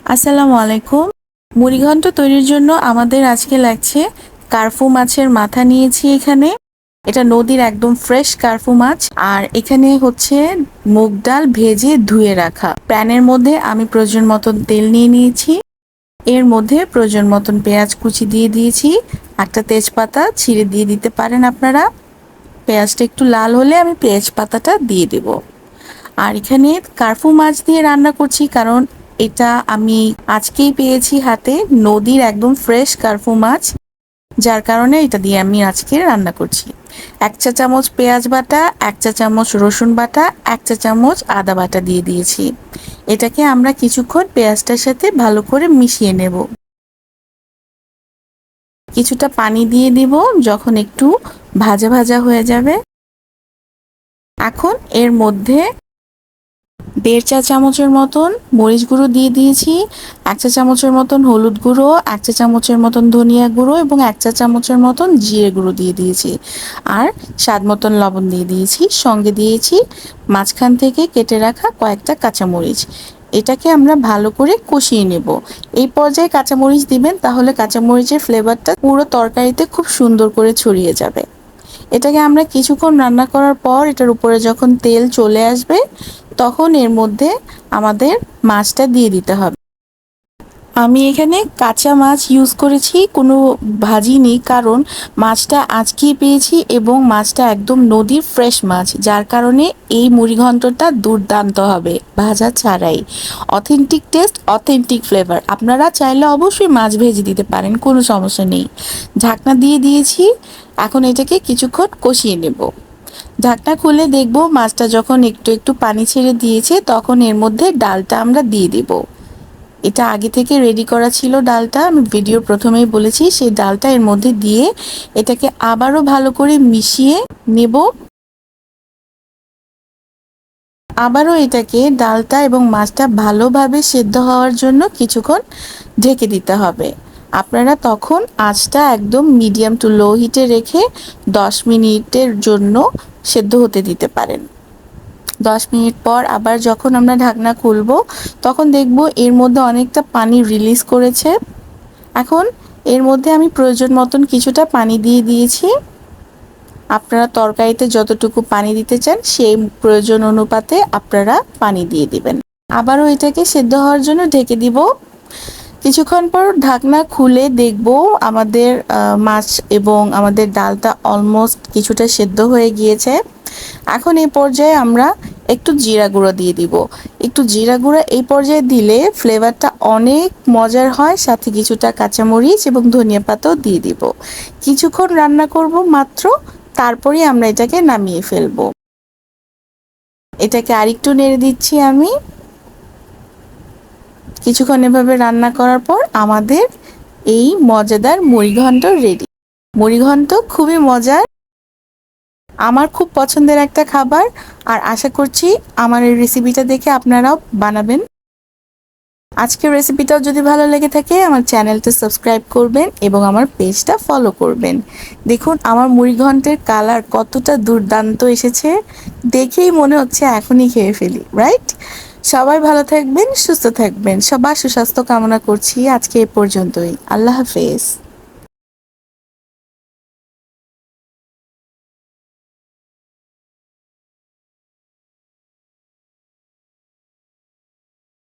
আসসালামু আলাইকুম। মুড়িঘন্ট তৈরির জন্য আমাদের আজকে লাগছে কার্ফু মাছের মাথা নিয়েছি এখানে। এটা নদীর একদম ফ্রেশ কার্ফু মাছ। আর এখানে হচ্ছে মুগ ডাল ভেজে ধুয়ে রাখা। প্যানের মধ্যে আমি প্রয়োজন মতন তেল নিয়ে নিয়েছি। এর মধ্যে প্রয়োজন মতন পেঁয়াজ কুচি দিয়ে দিয়েছি। একটা তেজপাতা ছিঁড়ে দিয়ে দিতে পারেন আপনারা। পেঁয়াজটা একটু লাল হলে আমি তেজপাতাটা দিয়ে দেব। আর এখানে কার্ফু মাছ দিয়ে রান্না করছি, কারণ এটা আমি আজকেই পেয়েছি হাতে, নদীর একদম ফ্রেশ কার্ফু মাছ, যার কারণে এটা দিয়ে আমি আজকে রান্না করছি। 1 চা চামচ পেঁয়াজ বাটা, 1 চা চামচ রসুন বাটা, 1 চা চামচ আদা বাটা দিয়ে দিয়েছি। এটাকে আমরা কিছুক্ষণ পেঁয়াজটার সাথে ভালো করে মিশিয়ে নেব। কিছুটা পানি দিয়ে দিব যখন একটু ভাজা ভাজা হয়ে যাবে। এখন এর মধ্যে 1.5 চা চামচের মতন মরিচ গুঁড়ো দিয়ে দিয়েছি, 1 চা চামচের মতন হলুদ গুঁড়ো, 1 চা চামচের মতন ধনিয়া গুঁড়ো এবং 1 চা চামচের মতন জিরে গুঁড়ো দিয়ে দিয়েছি। আর স্বাদ মতন লবণ দিয়ে দিয়েছি। সঙ্গে দিয়েছি মাঝখান থেকে কেটে রাখা কয়েকটা কাঁচামরিচ। এটাকে আমরা ভালো করে কষিয়ে নেব। এই পর্যায়ে কাঁচামরিচ দিবেন, তাহলে কাঁচামরিচের ফ্লেভারটা পুরো তরকারিতে খুব সুন্দর করে ছড়িয়ে যাবে। এটাকে আমরা কিছুক্ষণ রান্না করার পর এটার উপরে যখন তেল চলে আসবে, তখন এর মধ্যে আমাদের মাছটা দিয়ে দিতে হবে। আমি এখানে কাঁচা মাছ ইউজ করেছি, কোনো ভাজিনি, কারণ মাছটা আজকেই পেয়েছি এবং মাছটা একদম নদীর ফ্রেশ মাছ, যার কারণে এই মুড়িঘন্টটা দুর্দান্ত হবে ভাজা ছাড়াই। Authentic test, authentic flavour. আপনারা চাইলে অবশ্যই মাছ ভেজে দিতে পারেন, কোনো সমস্যা নেই। ঢাকনা দিয়ে দিয়েছি। এখন এটাকে কিছুক্ষণ কষিয়ে নেব। ঢাকনা খুলে দেখব মাছটা যখন একটু একটু পানি ছেড়ে দিয়েছে, তখন এর মধ্যে ডালটা আমরা দিয়ে দেব। এটা আগে থেকে রেডি করা ছিল ডালটা, আমি ভিডিওর প্রথমেই বলেছি। সেই ডালটা এর মধ্যে দিয়ে এটাকে আবারও ভালো করে মিশিয়ে নেব। আবারও এটাকে ডালটা এবং মাছটা ভালোভাবে সেদ্ধ হওয়ার জন্য কিছুক্ষণ ঢেকে দিতে হবে। আপনারা তখন আঁচটা একদম মিডিয়াম টু লো হিটে রেখে 10 মিনিটের জন্য সেদ্ধ হতে দিতে পারেন। 10 মিনিট পর আবার যখন আমরা ঢাকনা খুলব, তখন দেখব এর মধ্যে অনেকটা পানি রিলিজ করেছে। এখন এর মধ্যে আমি প্রয়োজন মতন কিছুটা পানি দিয়ে দিয়েছি। আপনারা তরকারিতে যতটুকু পানি দিতে চান সেই প্রয়োজন অনুপাতে আপনারা পানি দিয়ে দিবেন। আবারও এটাকে সেদ্ধ হওয়ার জন্য ঢেকে দিব। কিছুক্ষণ পর ঢাকনা খুলে দেখব আমাদের মাছ এবং আমাদের ডালটা অলমোস্ট কিছুটা সেদ্ধ হয়ে গিয়েছে। এখন এই পর্যায়ে আমরা একটু জিরা গুঁড়ো দিয়ে দিব। একটু জিরা গুঁড়ো এই পর্যায়ে দিলে ফ্লেভারটা অনেক মজার হয়। সাথে কিছুটা কাঁচামরিচ এবং ধনিয়া পাতাও দিয়ে দিব। কিছুক্ষণ রান্না করব মাত্র, তারপরে আমরা এটাকে নামিয়ে ফেলবো। এটাকে আরেকটু নেড়ে দিচ্ছি আমি। কিছুক্ষণ এভাবে রান্না করার পর আমাদের এই মজাদার মুড়িঘন্ট রেডি। মুড়িঘন্ট খুবই মজার, আমার খুব পছন্দের একটা খাবার। আর আশা করছি আমার এই রেসিপিটা দেখে আপনারাও বানাবেন। আজকের রেসিপিটাও যদি ভালো লেগে থাকে, আমার চ্যানেলটা সাবস্ক্রাইব করবেন এবং আমার পেজটা ফলো করবেন। দেখুন আমার মুড়িঘন্টের কালার কতটা দুর্দান্ত এসেছে, দেখেই মনে হচ্ছে এখনই খেয়ে ফেলি, রাইট? সবাই ভালো থাকবেন, সুস্থ থাকবেন, সবার সুস্বাস্থ্য কামনা করছি। আজকে এ পর্যন্তই। আল্লাহ হাফেজ।